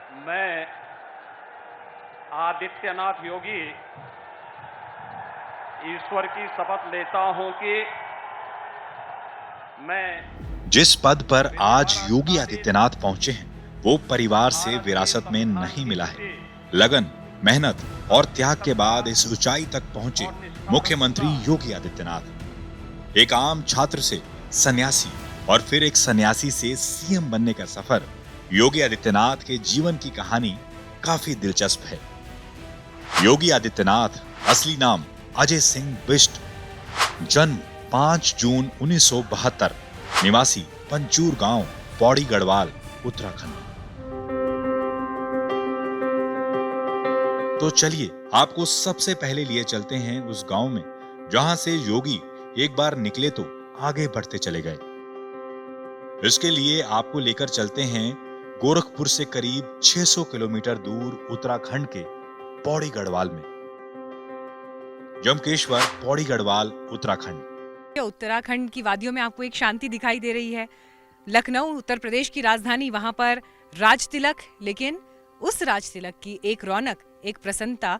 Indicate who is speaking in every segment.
Speaker 1: मैं आदित्यनाथ योगी ईश्वर की शपथ लेता हूं कि मैं
Speaker 2: जिस पद पर आज योगी
Speaker 1: विचाराधीन
Speaker 2: आदित्यनाथ पहुंचे हैं, वो परिवार से
Speaker 1: भारत के
Speaker 2: विरासत में
Speaker 1: संविधान
Speaker 2: नहीं
Speaker 1: की
Speaker 2: मिला है।
Speaker 1: नीति,
Speaker 2: लगन, मेहनत और त्याग के
Speaker 1: तत्परता
Speaker 2: बाद इस ऊंचाई तक पहुंचे
Speaker 1: और निष्ठा
Speaker 2: मुख्यमंत्री
Speaker 1: रखूंगा।
Speaker 2: योगी आदित्यनाथ। एक आम छात्र से सन्यासी और फिर एक सन्यासी से सीएम बनने का सफर योगी आदित्यनाथ के जीवन की कहानी काफी दिलचस्प है। योगी आदित्यनाथ असली नाम अजय सिंह बिष्ट, जन्म 5 जून 1972, निवासी पंचूर गांव, पौड़ी गढ़वाल, उत्तराखंड। तो चलिए आपको सबसे पहले लिए चलते हैं उस गांव में जहां से योगी एक बार निकले तो आगे बढ़ते चले गए। इसके लिए आपको लेकर चलते हैं गोरखपुर से करीब 600 किलोमीटर दूर उत्तराखंड के पौड़ी गढ़वाल में। जमकेश्वर, पौड़ी गढ़वाल, उत्तराखंड।
Speaker 3: उत्तराखंड की वादियों में आपको एक शांति दिखाई दे रही है। लखनऊ उत्तर प्रदेश की राजधानी, वहां पर राज तिलक, लेकिन उस राज तिलक की एक रौनक, एक प्रसन्नता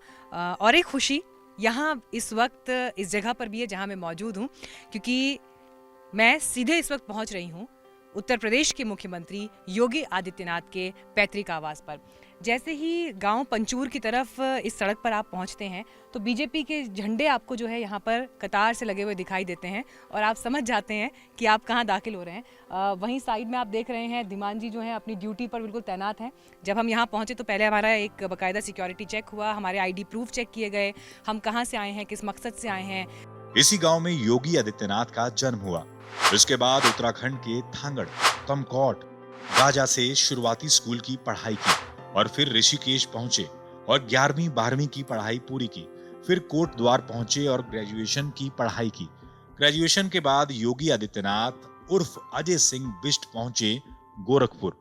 Speaker 3: और एक खुशी यहाँ इस वक्त इस जगह पर भी है जहां मैं मौजूद हूँ, क्योंकि मैं सीधे इस वक्त पहुंच रही हूँ उत्तर प्रदेश के मुख्यमंत्री योगी आदित्यनाथ के पैतृक आवास पर। जैसे ही गांव पंचूर की तरफ इस सड़क पर आप पहुंचते हैं तो बीजेपी के झंडे आपको जो है यहाँ पर कतार से लगे हुए दिखाई देते हैं और आप समझ जाते हैं कि आप कहाँ दाखिल हो रहे हैं। वहीं साइड में आप देख रहे हैं धीमान जी जो हैं अपनी ड्यूटी पर बिल्कुल तैनात हैं। जब हम यहाँ पहुँचे तो पहले हमारा एक बाकायदा सिक्योरिटी चेक हुआ, हमारे ID प्रूफ चेक किए गए, हम कहाँ से आए हैं, किस मकसद से आए हैं।
Speaker 2: इसी गांव में योगी आदित्यनाथ का जन्म हुआ। इसके बाद उत्तराखंड के थांगड़, तमकोट, गाजा से शुरुआती स्कूल की पढ़ाई की और फिर ऋषिकेश पहुंचे और 11वीं 12वीं की पढ़ाई पूरी की। फिर कोट द्वार पहुंचे और ग्रेजुएशन की पढ़ाई की। ग्रेजुएशन के बाद योगी आदित्यनाथ उर्फ अजय सिंह बिष्ट पहुंचे गोरखपुर।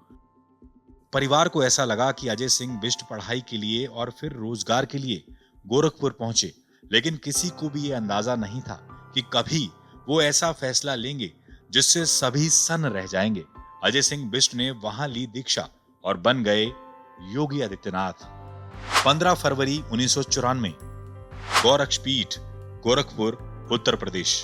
Speaker 2: परिवार को ऐसा लगा कि अजय सिंह बिष्ट पढ़ाई के लिए और फिर रोजगार के लिए गोरखपुर पहुंचे, लेकिन किसी को भी ये अंदाजा नहीं था कि कभी वो ऐसा फैसला लेंगे जिससे सभी सन्न रह जाएंगे। अजय सिंह बिष्ट ने वहां ली दीक्षा और बन गए योगी आदित्यनाथ। 15 फरवरी 1994, गोरक्षपीठ, गोरखपुर, उत्तर प्रदेश।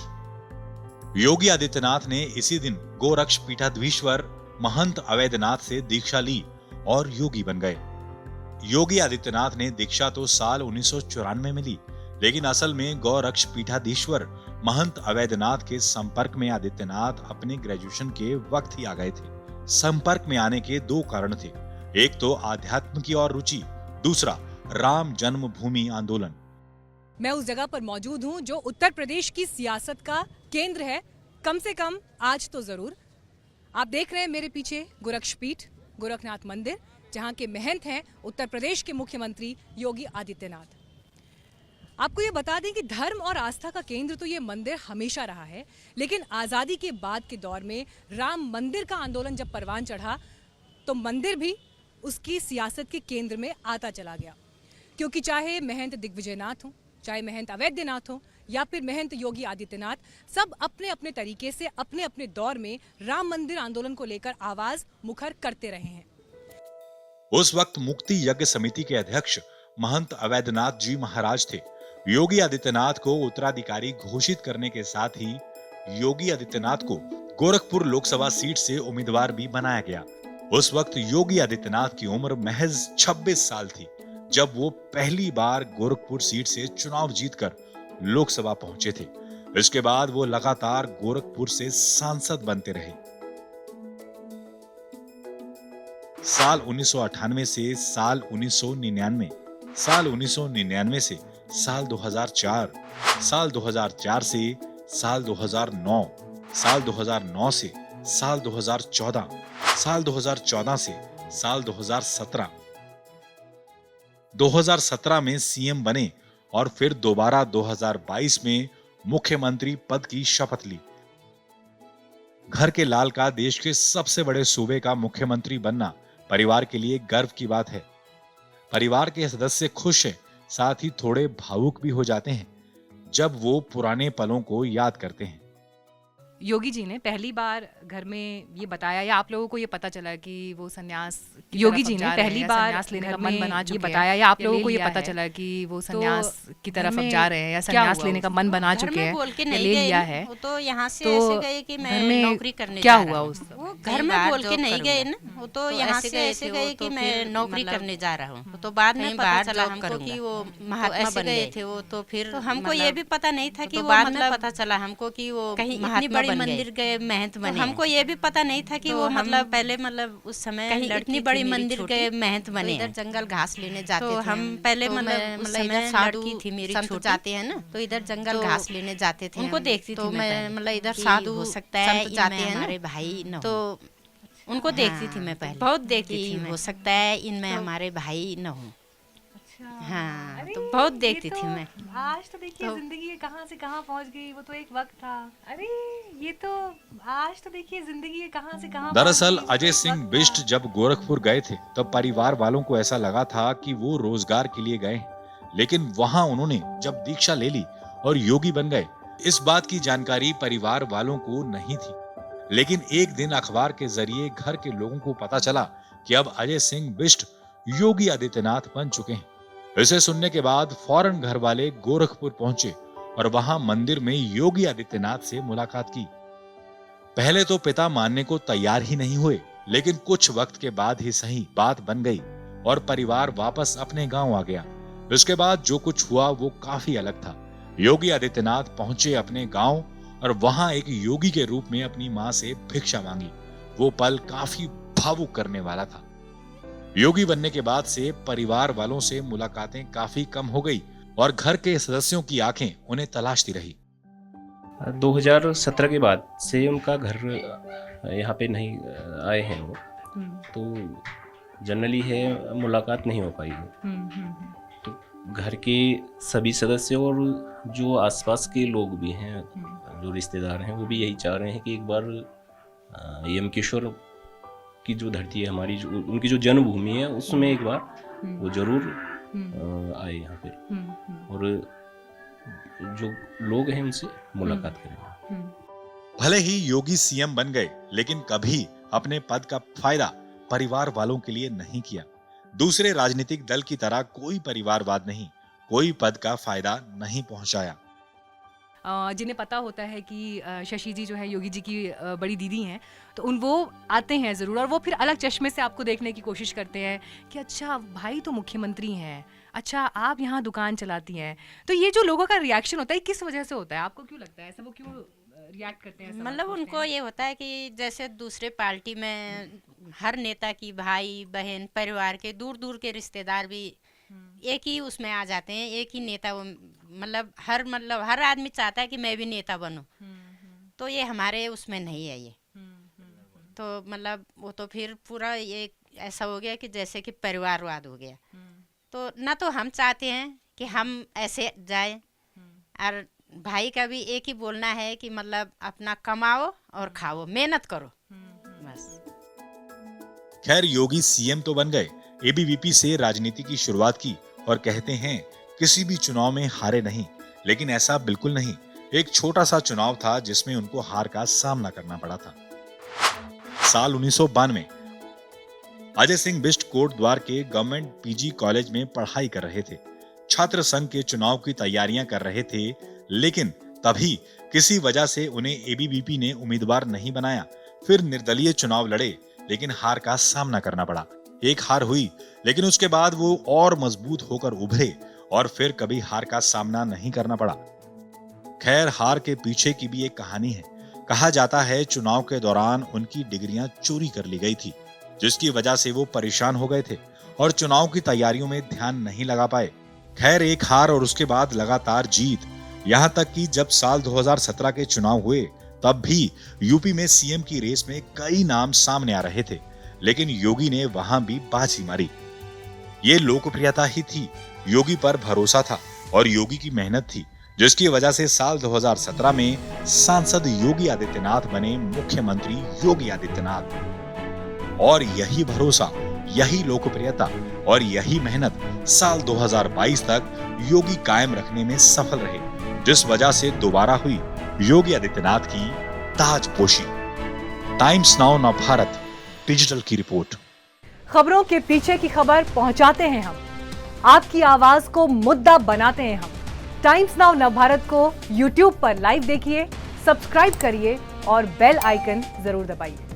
Speaker 2: योगी आदित्यनाथ ने इसी दिन गोरक्षपीठाधीश्वर महंत अवैधनाथ से दीक्षा ली और योगी बन गए। योगी आदित्यनाथ ने दीक्षा तो साल 1994 में ली, लेकिन असल में गोरक्षपीठाधीश्वर महंत अवैधनाथ के संपर्क में आदित्यनाथ अपने ग्रेजुएशन के वक्त ही आ गए थे। संपर्क में आने के दो कारण थे, एक तो आध्यात्म की और रुचि, दूसरा राम जन्मभूमि आंदोलन।
Speaker 3: मैं उस जगह पर मौजूद हूं जो उत्तर प्रदेश की सियासत का केंद्र है, कम से कम आज तो जरूर। आप देख रहे हैं मेरे पीछे गोरक्षपीठ, गोरखनाथ मंदिर, जहां के महंत हैं उत्तर प्रदेश के मुख्यमंत्री योगी आदित्यनाथ। आपको ये बता दें कि धर्म और आस्था का केंद्र तो ये मंदिर हमेशा रहा है, लेकिन आज़ादी के बाद के दौर में राम मंदिर का आंदोलन जब परवान चढ़ा तो मंदिर भी उसकी सियासत के केंद्र में आता चला गया। क्योंकि चाहे महंत दिग्विजयनाथ हो, चाहे महंत अवैधनाथ हो या फिर महंत योगी आदित्यनाथ, सब अपने अपने तरीके से अपने अपने दौर में राम मंदिर आंदोलन को लेकर आवाज मुखर करते रहे हैं।
Speaker 2: उस वक्त मुक्ति यज्ञ समिति के अध्यक्ष महंत अवैधनाथ जी महाराज थे। योगी आदित्यनाथ को उत्तराधिकारी घोषित करने के साथ ही योगी आदित्यनाथ को गोरखपुर लोकसभा सीट से उम्मीदवार भी बनाया गया। उस वक्त योगी आदित्यनाथ की उम्र महज 26 साल थी जब वो पहली बार गोरखपुर सीट से चुनाव जीतकर लोकसभा पहुंचे थे। इसके बाद वो लगातार गोरखपुर से सांसद बनते रहे। साल 1998 से साल 1999, साल 1999 से साल 2004, साल 2004 से साल 2009, साल 2009 से साल 2014, साल 2014 से साल 2017। 2017 में सीएम बने और फिर दोबारा 2022 में मुख्यमंत्री पद की शपथ ली। घर के लाल का देश के सबसे बड़े सूबे का मुख्यमंत्री बनना परिवार के लिए गर्व की बात है। परिवार के सदस्य खुश हैं, साथ ही थोड़े भावुक भी हो जाते हैं जब वो पुराने पलों को याद करते हैं।
Speaker 3: योगी जी ने पहली बार घर में ये बताया या आप लोगों को ये पता चला कि वो संन्यास योगी जी ने पहली बार संन्यास लेने का मन बना चुके हैं, बताया या आप लोगों को ये पता चला कि वो संन्यास की तरफ अब जा रहे हैं या संन्यास लेने का मन बना चुके हैं,
Speaker 4: बोल के
Speaker 3: ले
Speaker 4: नहीं
Speaker 3: लिया
Speaker 4: गए
Speaker 3: है?
Speaker 4: वो तो यहाँ से
Speaker 3: तो
Speaker 4: ऐसे गए कि मैं
Speaker 3: घर में
Speaker 4: नौकरी करने
Speaker 3: क्या
Speaker 4: जा रहा
Speaker 3: हुआ
Speaker 4: हूँ।
Speaker 3: उस
Speaker 4: वो घर में बोल के नहीं गए ना, वो तो यहाँ से ऐसे गए कि मैं नौकरी करने जा रहा हूँ। तो बाद में पता चला हमको कि वो महात्मा बन गए थे। वो तो फिर हमको ये भी पता नहीं था कि बाद में पता चला हमको कि वो कहीं इतनी बड़ी मंदिर गए महंत बने। हमको ये भी पता नहीं था कि वो मतलब पहले मतलब उस समय कहीं इतनी बड़ी मंदिर गए महंत बने। इधर जंगल घास लेने जाते थे हम पहले, मतलब उस समय लड़की थी मेरी छोटी, जाते हैं ना तो इधर जंगल घास लेने जाते थे। उनको देखती थी मैं, मतलब इधर साधु हो सकता है जाते हैं हमारे भाई न, तो उनको देखती थी मैं पहले, बहुत देखती थी। हो सकता है इनमें हमारे भाई न हो। हाँ, तो बहुत देखती थी मैं।
Speaker 3: आज तो देखिए जिंदगी कहाँ से कहाँ पहुँच गई, वो तो एक वक्त था। अरे ये तो आज तो देखिए जिंदगी कहाँ से कहाँ।
Speaker 2: दरअसल अजय सिंह बिष्ट जब गोरखपुर गए थे तब परिवार वालों को ऐसा लगा था कि वो रोजगार के लिए गए हैं, लेकिन वहां उन्होंने जब दीक्षा ले ली और योगी बन गए, इस बात की जानकारी परिवार वालों को नहीं थी। लेकिन एक दिन अखबार के जरिए घर के लोगों को पता चला कि अब अजय सिंह बिष्ट योगी आदित्यनाथ बन चुके हैं। इसे सुनने के बाद फौरन घर वाले गोरखपुर पहुंचे और वहां मंदिर में योगी आदित्यनाथ से मुलाकात की। पहले तो पिता मानने को तैयार ही नहीं हुए, लेकिन कुछ वक्त के बाद ही सही बात बन गई और परिवार वापस अपने गांव आ गया। इसके बाद जो कुछ हुआ वो काफी अलग था। योगी आदित्यनाथ पहुंचे अपने गांव और वहां एक योगी के रूप में अपनी मां से भिक्षा मांगी। वो पल काफी भावुक करने वाला था। योगी बनने के बाद से परिवार वालों से मुलाकातें काफी कम हो गई और घर के सदस्यों की आंखें उन्हें तलाशती रही।
Speaker 5: 2017 के बाद से उनका घर यहाँ पे नहीं आए हैं वो, तो जनरली है मुलाकात नहीं हो पाई वो। तो घर के सभी सदस्य और जो आसपास के लोग भी हैं, जो रिश्तेदार हैं, वो भी यही चाह रहे हैं कि एक बार एम किशोर की जो धरती है हमारी, जो उनकी जो जन्मभूमि है, उसमें एक बार वो जरूर आए यहाँ पे और जो लोग हैं उनसे मुलाकात करेंगे।
Speaker 2: भले ही योगी सीएम बन गए, लेकिन कभी अपने पद का फायदा परिवार वालों के लिए नहीं किया। दूसरे राजनीतिक दल की तरह कोई परिवारवाद नहीं, कोई पद का फायदा नहीं पहुंचाया।
Speaker 3: जिन्हें पता होता है कि शशि जी जो है योगी जी की बड़ी दीदी हैं, तो वो आते हैं ज़रूर और वो फिर अलग चश्मे से आपको देखने की कोशिश करते हैं कि अच्छा भाई तो मुख्यमंत्री हैं, अच्छा आप यहाँ दुकान चलाती हैं। तो ये जो लोगों का रिएक्शन होता है किस वजह से होता है, आपको क्यों लगता है ऐसा, वो क्यों रिएक्ट करते हैं?
Speaker 4: मतलब उनको ये होता है कि जैसे दूसरे पार्टी में हर नेता की भाई बहन परिवार के दूर दूर के रिश्तेदार भी एक ही उसमें आ जाते हैं, एक ही नेता। वो मतलब हर आदमी चाहता है कि मैं भी नेता बनूं, तो ये हमारे उसमें नहीं है ये। तो मतलब वो तो फिर पूरा ये ऐसा हो गया कि जैसे कि परिवारवाद हो गया। तो ना तो हम चाहते हैं कि हम ऐसे जाएं, और भाई का भी एक ही बोलना है कि मतलब अपना कमाओ और खाओ, मेहनत करो बस।
Speaker 2: खैर योगी सीएम तो बन गए, एबीवीपी से राजनीति की शुरुआत की और कहते हैं किसी भी चुनाव में हारे नहीं, लेकिन ऐसा बिल्कुल नहीं। एक छोटा सा चुनाव था जिसमें उनको हार का सामना करना पड़ा था। साल 1992 अजय सिंह बिष्ट कोटद्वार के गवर्नमेंट पीजी कॉलेज में पढ़ाई कर रहे थे। छात्र संघ के चुनाव की तैयारियां कर रहे थे, लेकिन तभी किसी वजह से उन्हें एबीवीपी ने उम्मीदवार नहीं बनाया। फिर निर्दलीय चुनाव लड़े, लेकिन हार का सामना करना पड़ा। एक हार हुई, लेकिन उसके बाद वो और मजबूत होकर उभरे और फिर कभी हार का सामना नहीं करना पड़ा। खैर हार के पीछे की भी एक कहानी है। कहा जाता है चुनाव के दौरान उनकी डिग्रियां चोरी कर ली गई थी, जिसकी वजह से वो परेशान हो गए थे और चुनाव की तैयारियों में ध्यान नहीं लगा पाए। खैर एक हार और उसके बाद लगातार जीत, यहाँ तक कि जब साल 2017 के चुनाव हुए तब भी यूपी में सीएम की रेस में कई नाम सामने आ रहे थे, लेकिन योगी ने वहां भी बाजी मारी। ये लोकप्रियता ही थी, योगी पर भरोसा था और योगी की मेहनत थी, जिसकी वजह से साल 2017 में सांसद योगी आदित्यनाथ बने मुख्यमंत्री योगी आदित्यनाथ। और यही भरोसा, यही लोकप्रियता और यही मेहनत साल 2022 तक योगी कायम रखने में सफल रहे, जिस वजह से दोबारा हुई योगी आदित्यनाथ की ताजपोशी। टाइम्स नाउ नवभारत डिजिटल की रिपोर्ट।
Speaker 3: खबरों के पीछे की खबर पहुंचाते हैं हम, आपकी आवाज को मुद्दा बनाते हैं हम। टाइम्स नाउ नवभारत को YouTube पर लाइव देखिए, सब्सक्राइब करिए और बेल आइकन जरूर दबाइए।